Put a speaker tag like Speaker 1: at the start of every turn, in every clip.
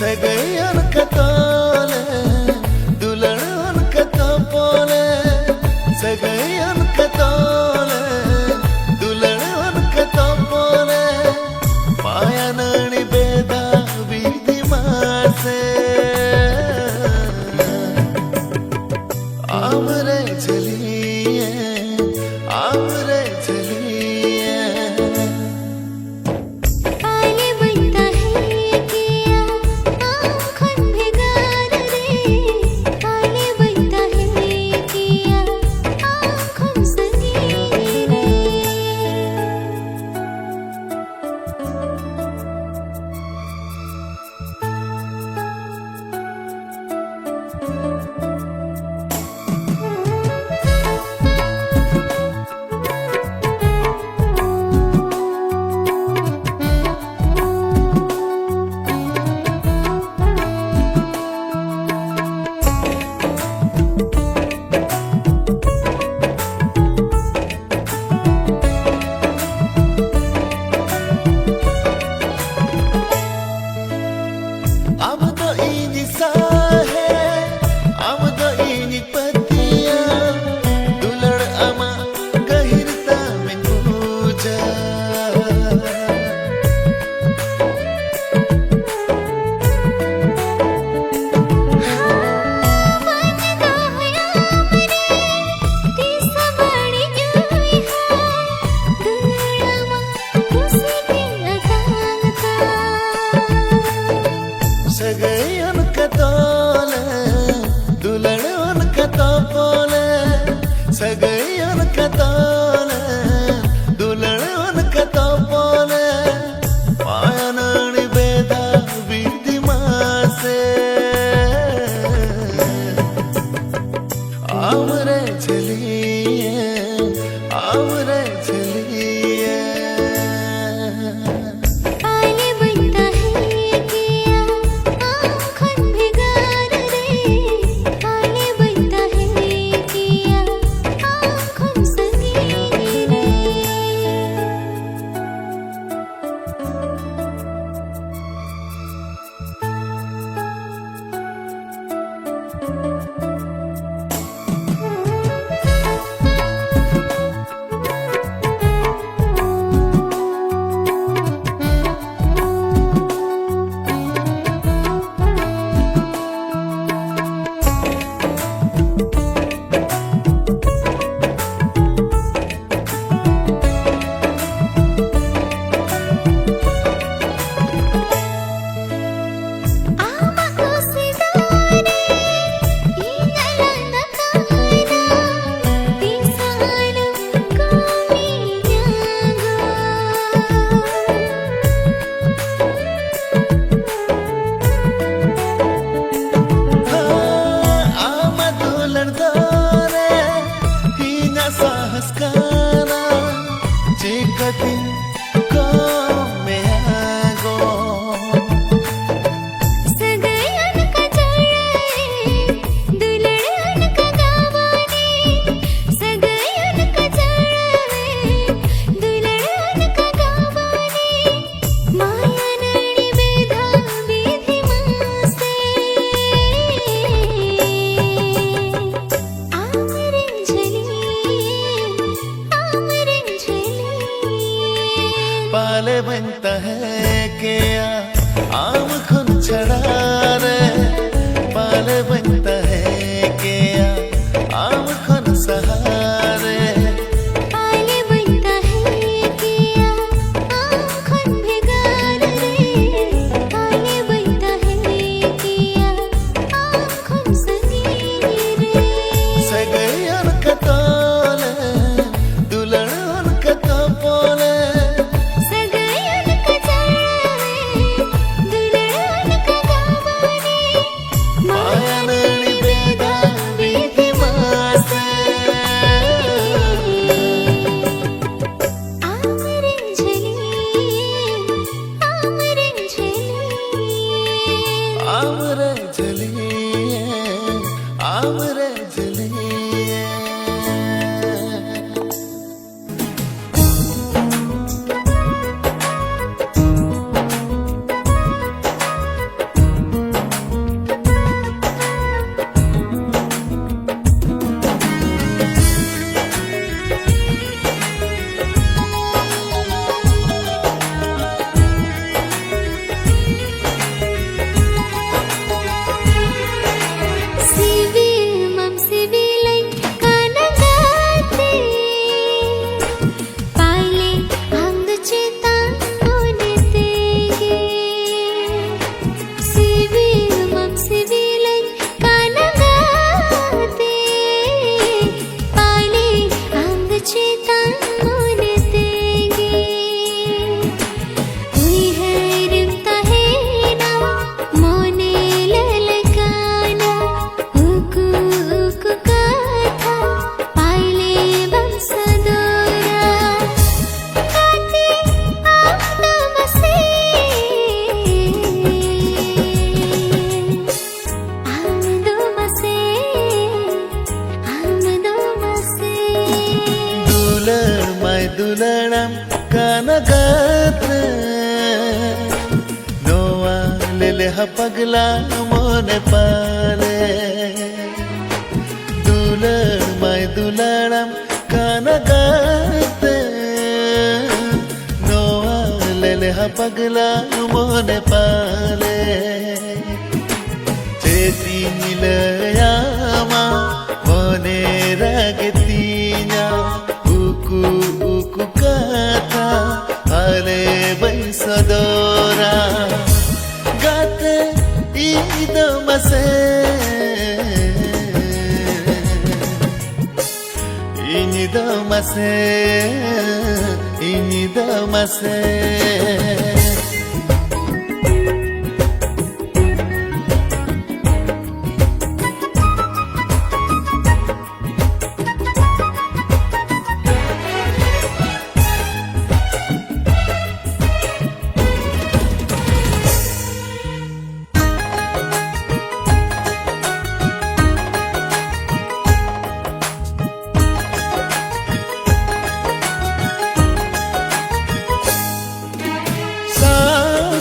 Speaker 1: सगैयन कतोले दुलड़न कतोले सगैयन कतोले दुलड़न कतोले मायानाणी बेदा विधि मासे आमरे चलिए आमरे सगैयन कतोले दुलड़न कतोले सगैयन कतोले दुलड़न कतोले मायानाणी बेदा विधि मासे आमरे चलिए आमरे चलिए पाले बनता है क्या आम खुन छड़ा रे पाले बनता है क्या आम खुन सहारे
Speaker 2: पाले बनता है क्या आम खुन भिगार रे पाले बनता है क्या आम खुन सगीर रे
Speaker 1: सगैयन कतोले दुलड़न कतोले आमरे चलिए आमरे चलिए ha pagla mone pale dulan mai dularam kanagate noa lele ha pagla mone pale cheti nilayama mone ragetinya uku uku kata ale baisadora gate idamase inidamase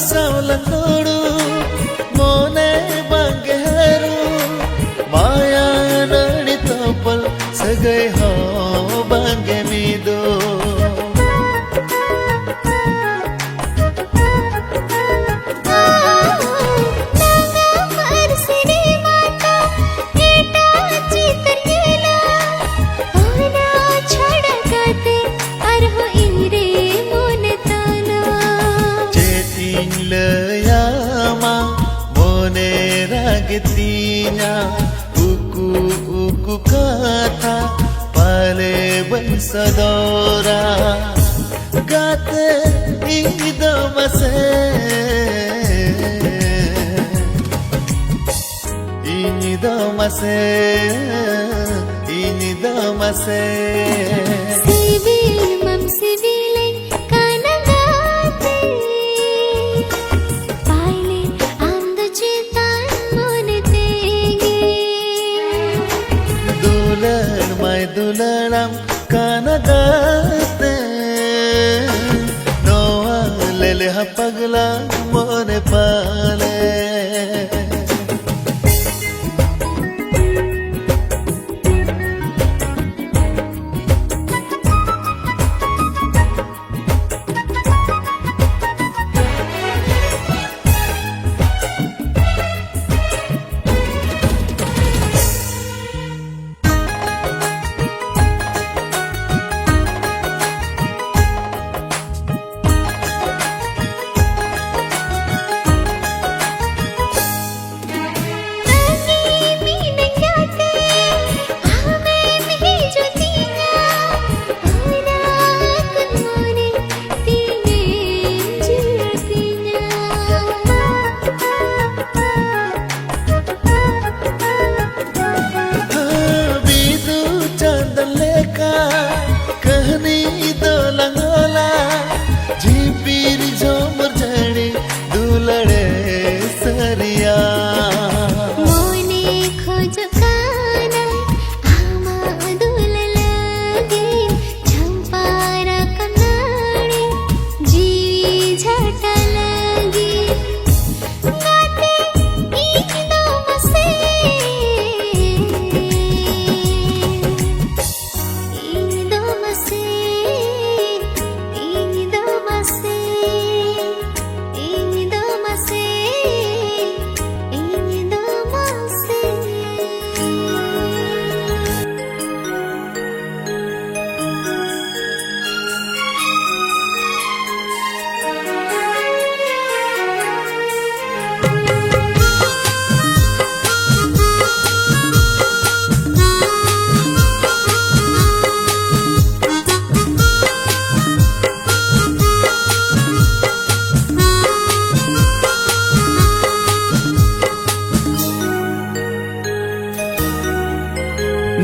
Speaker 1: saulangodu mone bangeru maya nadi topal sagai ho bange mido layama mone ragetinya uku uku kata pale baisadora gate idamase inidamase
Speaker 2: civil mam civil kanagate paile amda chitan monetege
Speaker 1: dulan mai dularam kanagate noa lele ha pagla mone pale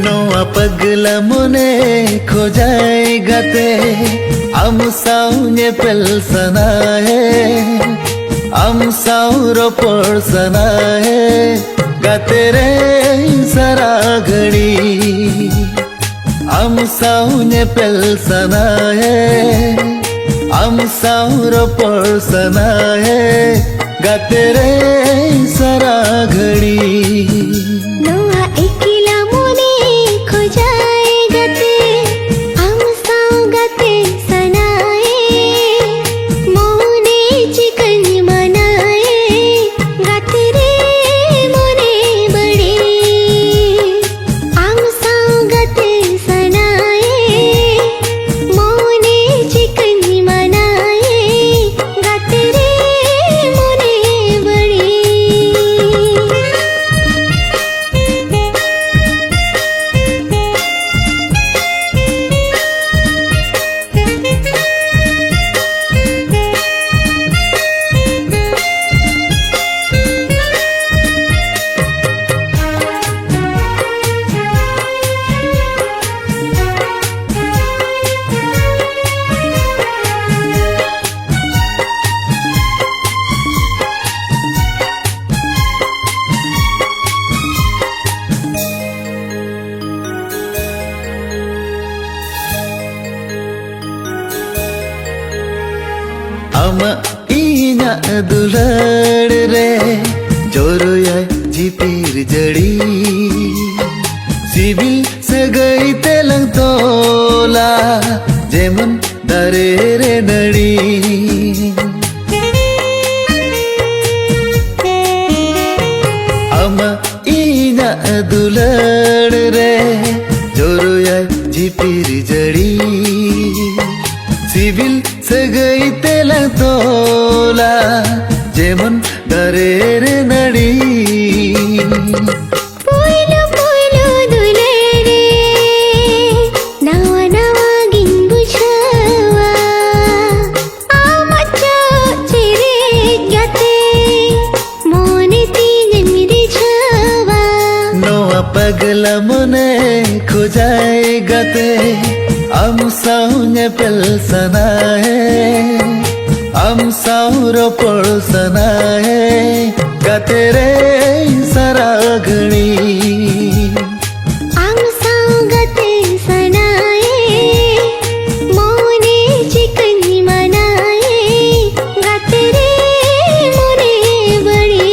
Speaker 1: noa pagla mone khojai gate am saunye pelsana hai am sauro persana hai gate re sara ghadi am saunye pelsana hai am sauro persana hai गाते रे सारा घड़ी
Speaker 2: नोआ एकिला मोने खोजाए गाते हम साव गाते सनाए मोने चिकन मनाए गाते रे मोने बड़ी हम साव गाते सनाए मोने चिकन मनाए गाते रे मोने बड़ी
Speaker 1: ama inya dulad re joroyai jipir jadi sibil sagai telang tola jemun dare re nadi ama inya dulad re joroyai jipir jadi civil सगई तेला तोला जेमन दरेर नड़ी
Speaker 2: पोइलो पोइलो दुले रे नवा नवा गिंबु छवा आमचो चिरे गाते मोने तीन मिरी छवा
Speaker 1: नोआ पगला मोने खोजाए गाते हम साउन्य पेल सना है हम साउरो पड़ सना है गाते रे सारा घड़ी
Speaker 2: हम साव गाते सनाए मोने चिकन मनाए गाते रे मोने बड़ी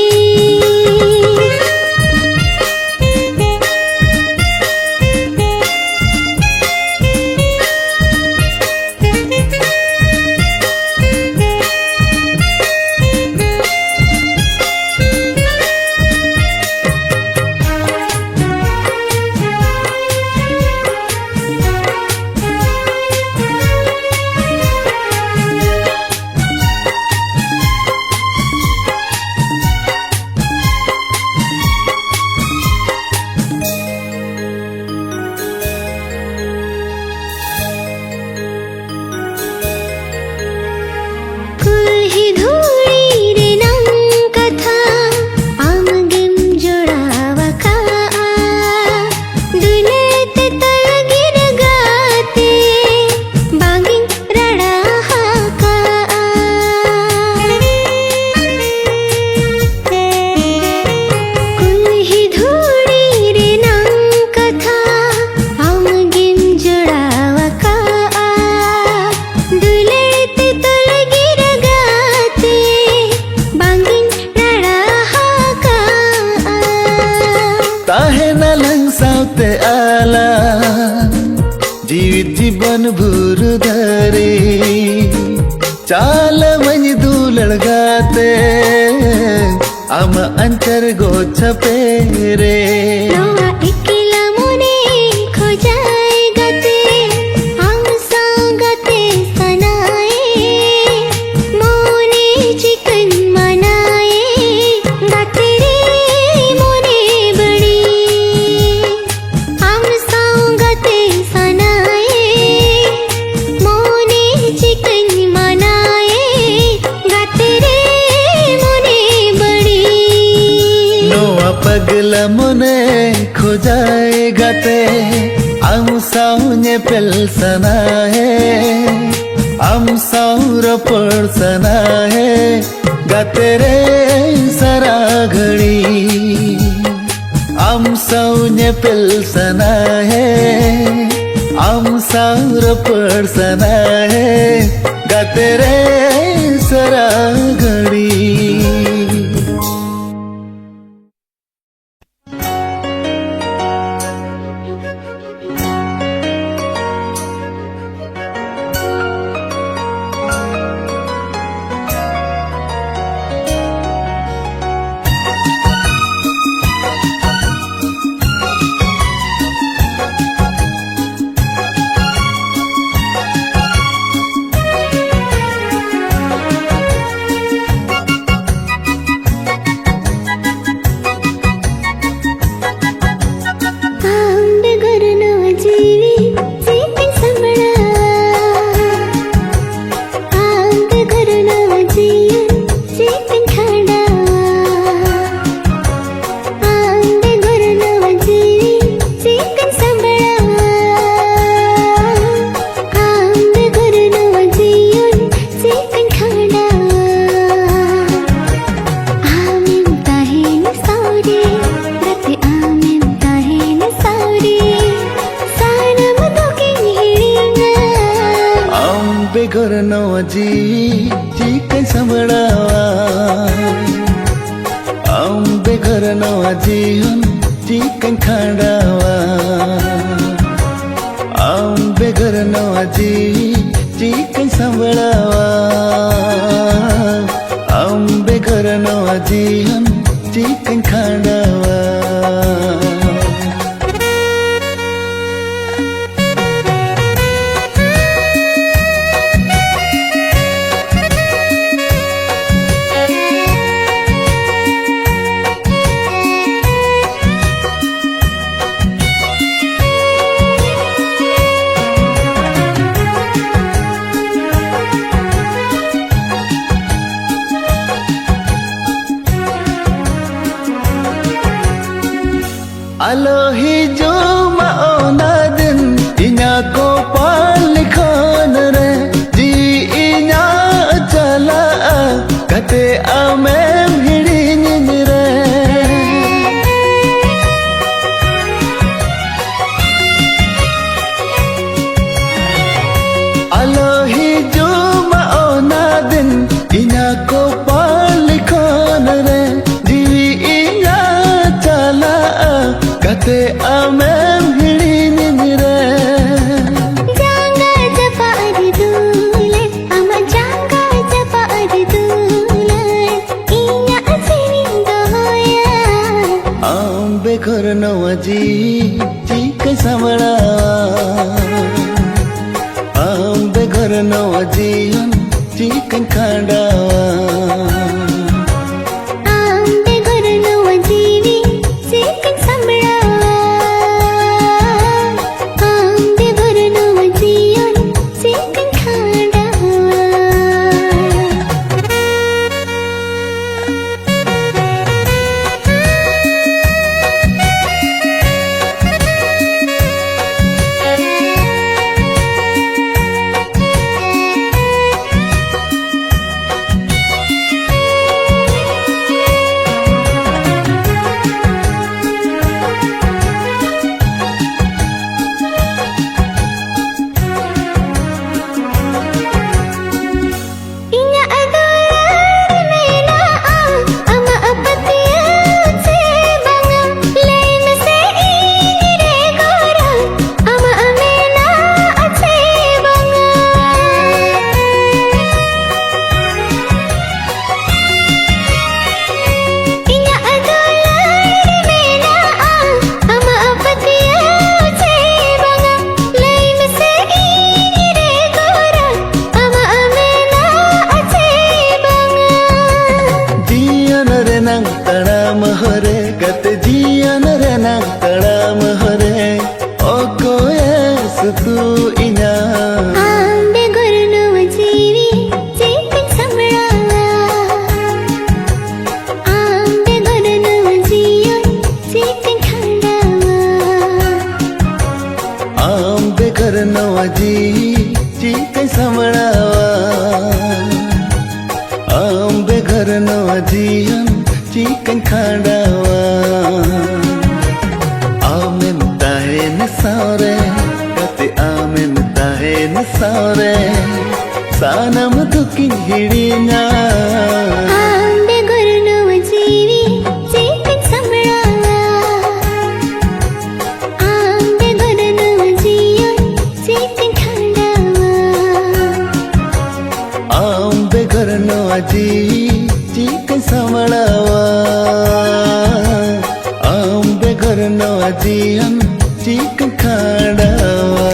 Speaker 2: कुल्ही धूड़ी रे नम कथा आमगिम जोड़ावा का दुलेते तलगिर गाते बागिन रड़ा हाका कुल्ही धूड़ी रे नम कथा आमगिम जोड़ावा का दुलेते तलगिर गाते बागिन रड़ा हाका
Speaker 1: ताहे न लंग साउते आला जीवित जीवन भूर धरे चाल मन दूलड़ गाते हम अंतर गोछ पेरे
Speaker 2: नोआ एकिला मोने खोजाए गाते हम साव गाते सनाए मोने चिकन मनाए गाते रे मोने बड़ी हम साव गाते सनाए मोने चिकन मनाए गाते रे मोने बड़ी
Speaker 1: नोआ पगला मोने खोजाए गाते हम साउन्य पेल सना है हम साउर पड़ सना है गाते रे सारा घड़ी हम साउन्य पेल सना है हम साउर पड़ सना है गाते रे सारा घड़ी no ji chicken sambrawa ambe ghar no jiyon chicken khandawa ambe ghar no ji chicken sambrawa ambe ghar no jiyon chicken khandawa Alohi jo maona din inya ko palikhan re ji inya chala kate amem hidin re Alohi jo maona din inya ko palikhan re ji inya chala kate amem hidin re
Speaker 2: janga japar dule ama janga japar dule inya asinindo hoya
Speaker 1: ambe ghar no ji chicken sambrawa ambe ghar no jiyon chicken khandawa
Speaker 2: ambe ghar no jivi chicken sambrawa ambe ghar no jiyon chicken khandawa
Speaker 1: hore kat jiyan re nang taram hore o koes tu inya
Speaker 2: ambe ghar no jivi chicken sambrawa ambe ghar no jiyon chicken khandawa
Speaker 1: ambe ghar no ji chicken sambrawa ambe ghar no jiyon chicken khandawa amem tahen sare kate amem tahen sare sanam dukin hidinya
Speaker 2: ambe ghar no jivi chicken sambrawa ambe ghar no jiyon chicken khandawa
Speaker 1: ambe ghar no ji chicken sambrawa ambe ghar no jiyan chicken khandawa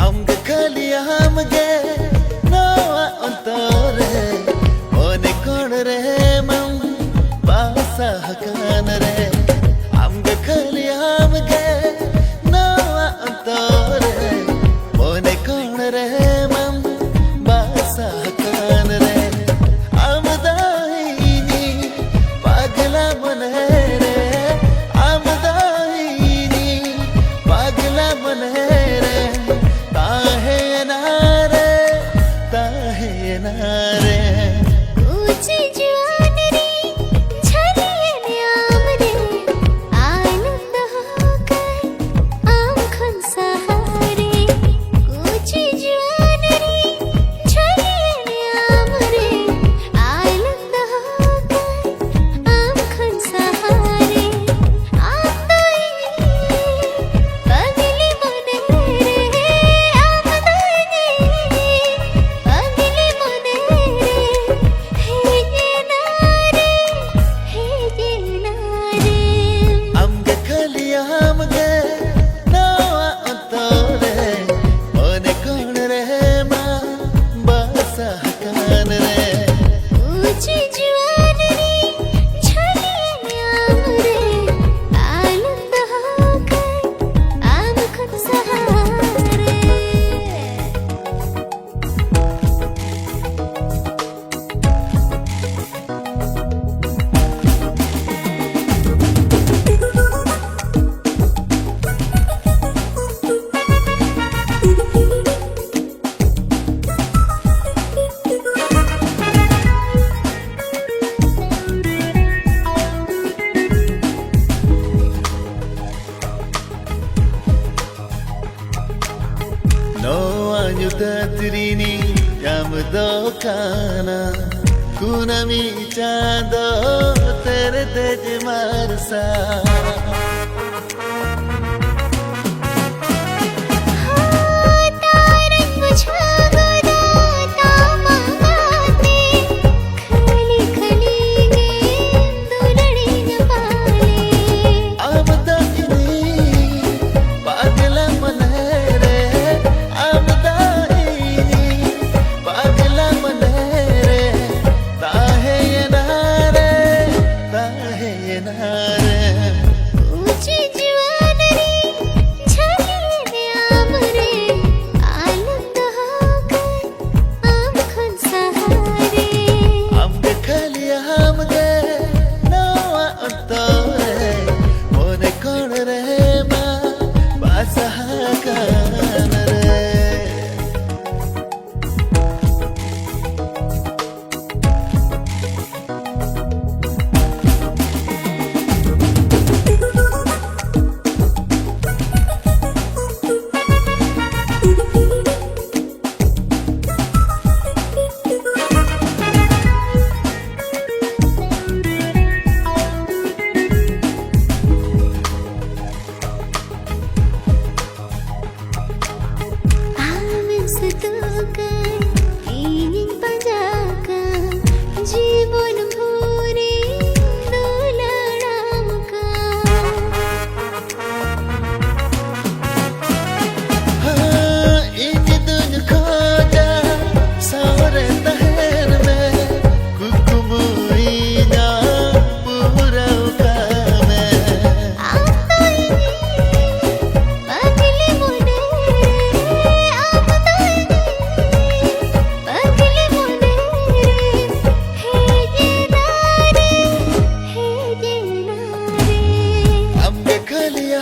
Speaker 1: Amge kali hamge nawa antore खाना कुनमी चांदो तेरे तेज मारसा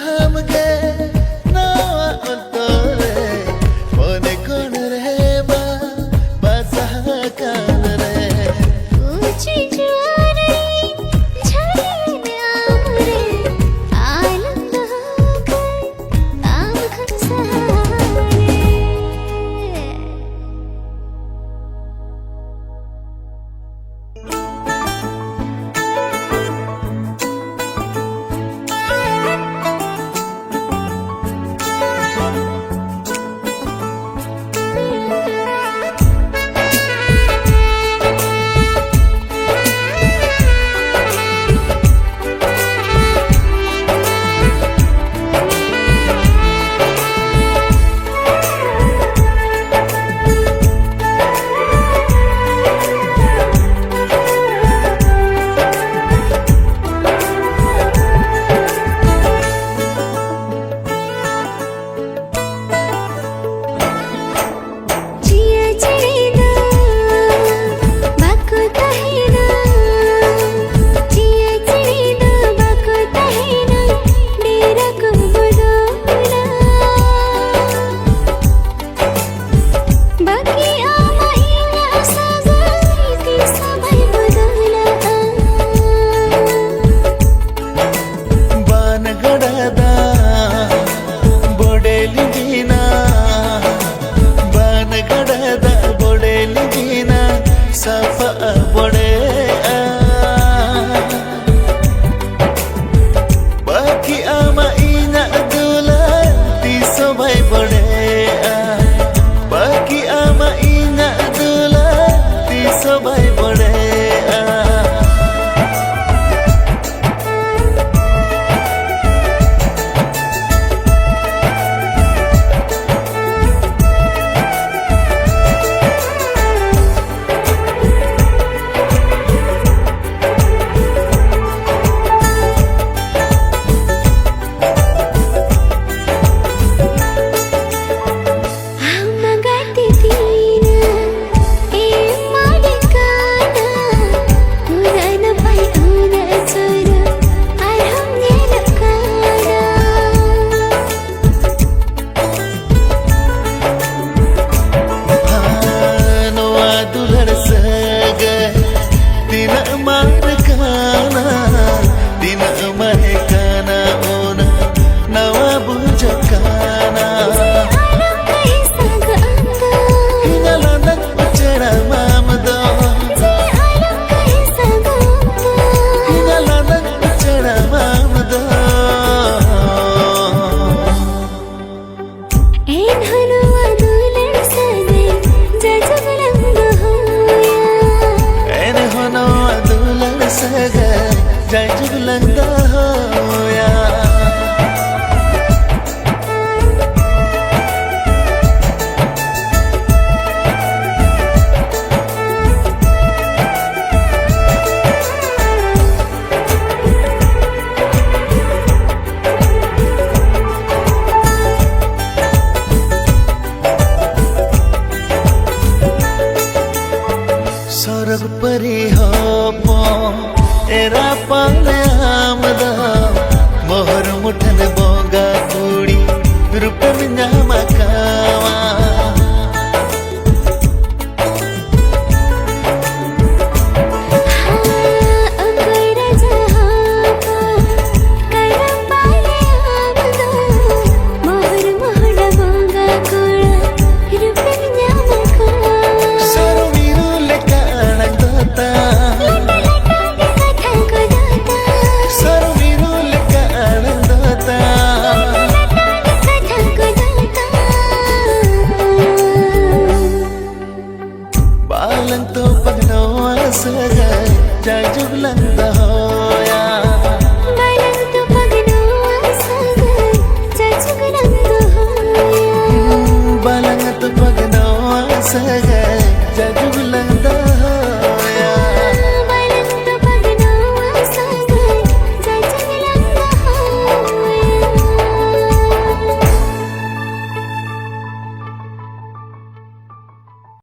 Speaker 1: I'm